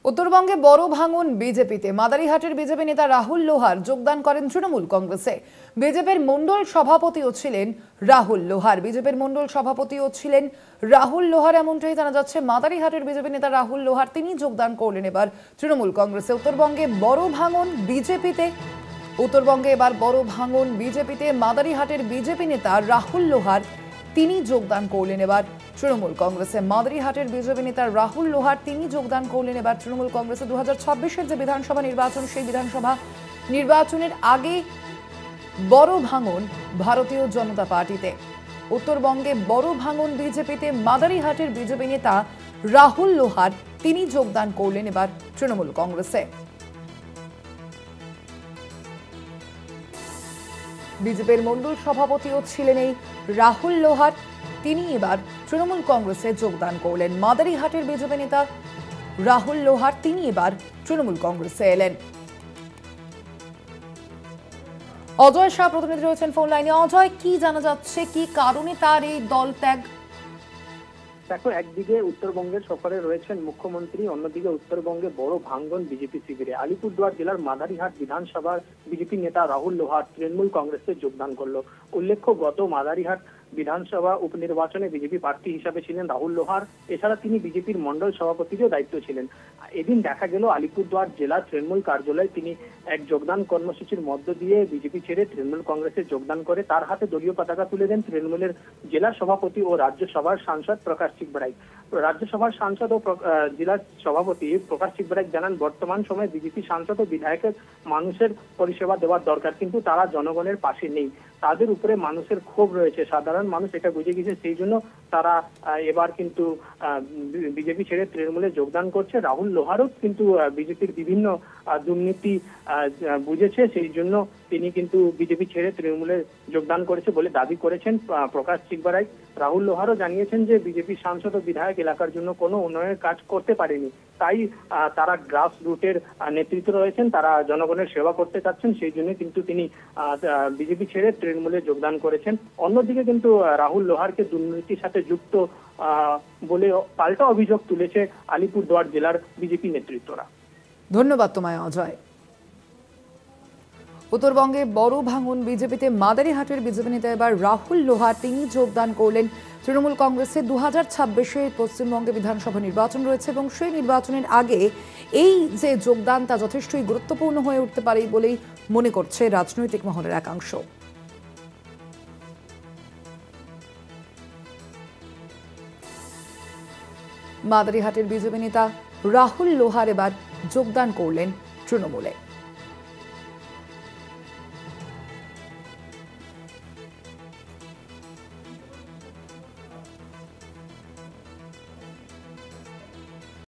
উত্তরবঙ্গে বড় ভাঙন বিজেপিতে। মাদারিহাটের বিজেপি নেতা রাহুল লোহার যোগদান করেন তৃণমূল কংগ্রেসে। বিজেপির মণ্ডল সভাপতিও ছিলেন রাহুল লোহার। বিজেপির মণ্ডল সভাপতিও ছিলেন রাহুল লোহার, এমনটাই জানা যাচ্ছে। মাদারিহাটের বিজেপি নেতা রাহুল লোহার তিনি যোগদান করলেন এবার তৃণমূল কংগ্রেসে। উত্তরবঙ্গে বড় ভাঙন বিজেপিতে। উত্তরবঙ্গে এবার বড় ভাঙন বিজেপিতে। মাদারিহাটের বিজেপি নেতা রাহুল লোহার তিনি যোগদান করলেন এবার তৃণমূল কংগ্রেসে। মাদারিহাটের বিজেপি নেতা রাহুল লোহার তিনি যোগদান করলেন এবার তৃণমূল কংগ্রেসে। 2026-এর যে বিধানসভা নির্বাচন, সেই বিধানসভা নির্বাচনের আগে বড় ভাঙন ভারতীয় জনতা পার্টিতে। উত্তরবঙ্গে বড় ভাঙন বিজেপিতে। মাদারিহাটের বিজেপি নেতা রাহুল লোহার তিনি যোগদান করলেন এবার তৃণমূল কংগ্রেসে। বিজেপির মণ্ডল সভাপতিও ছিলেন এই রাহুল লোহার, তিনি এবার তৃণমূল কংগ্রেসে যোগদান করলেন। মাদারিহাটের বিজেপি নেতা রাহুল লোহার তিনি এবার তৃণমূল কংগ্রেসে এলেন। অজয় শাহ প্রতিনিধি রয়েছেন ফোন লাইনে। অজয়, কি জানা যাচ্ছে, কি কারণে তার এই দল ত্যাগ? দেখো, একদিকে উত্তরবঙ্গের সফরে রয়েছেন মুখ্যমন্ত্রী, অন্যদিকে উত্তরবঙ্গে বড় ভাঙন বিজেপি শিবিরে। আলিপুরদুয়ার জেলার মাদারিহাট বিধানসভার বিজেপি নেতা রাহুল লোহার তৃণমূল কংগ্রেসে যোগদান করলো। উল্লেখ্য, গত মাদারিহাট বিধানসভা উপনির্বাচনে বিজেপি প্রার্থী হিসাবে ছিলেন রাহুল লোহার। এছাড়া তিনি বিজেপির মন্ডল সভাপতিরও দায়িত্ব ছিলেন। এদিন দেখা গেল আলিপুরদুয়ার জেলা তৃণমূল কার্যালয়ে তিনি এক যোগদান কর্মসূচির মধ্য দিয়ে বিজেপি ছেড়ে তৃণমূল কংগ্রেসে যোগদান করে তার হাতে দলীয় পতাকা তুলে দেন তৃণমূলের জেলা সভাপতি ও রাজ্যসভার সাংসদ প্রকাশ চিকবরাই। রাজ্যসভার সাংসদ ও জেলা সভাপতি প্রকাশ চিকবরাই জানান, বর্তমান সময়ে বিজেপি সাংসদ ও বিধায়কের মানুষের পরিষেবা দেওয়ার দরকার, কিন্তু তারা জনগণের পাশে নেই। তাদের উপরে মানুষের ক্ষোভ রয়েছে, সাধারণ মানুষ এটা বুঝে গেছে, সেই জন্য তারা এবার কিন্তু বিজেপি ছেড়ে তৃণমূলে যোগদান করছে। রাহুল লোহারও কিন্তু বিজেপির বিভিন্ন দুর্নীতি বুঝেছে, সেই জন্য তিনি কিন্তু বিজেপি ছেড়ে তৃণমূলে যোগদান করেছে বলে দাবি করেছেন প্রকাশ চিকবরাই। রাহুল লোহারও জানিয়েছেন যে বিজেপির সাংসদ ও বিধায়ক এলাকার জন্য কোনো উন্নয়নের কাজ করতে পারেনি, তাই তারা গ্রাস রুটের নেতৃত্ব রয়েছেন, তারা জনগণের সেবা করতে চাচ্ছেন, সেই জন্য কিন্তু তিনি বিজেপি ছেড়ে তৃণমূলে যোগদান করেছেন। অন্যদিকে কিন্তু রাহুল লোহারকে দুর্নীতির সাথে যুক্ত বলে পাল্টা অভিযোগ তুলেছে আলিপুরদুয়ার জেলার বিজেপি নেতৃত্বরা। ধন্যবাদ তোমায় অজয়। উত্তরবঙ্গে বড় ভাঙন বিজেপিতে। মাদারিহাটের বিজেপি নেতা এবার রাহুল লোহার তিনি যোগদান করলেন তৃণমূল কংগ্রেসে। 2026-এ পশ্চিমবঙ্গে বিধানসভা নির্বাচন রয়েছে এবং সেই নির্বাচনের আগে এই যে যোগদান তা যথেষ্টই গুরুত্বপূর্ণ হয়ে উঠতে পারে বলেই মনে করছে রাজনৈতিক মহলের একাংশ। মাদারিহাটের বিজেপি নেতা রাহুল লোহার এবার যোগদান করলেন তৃণমূলে।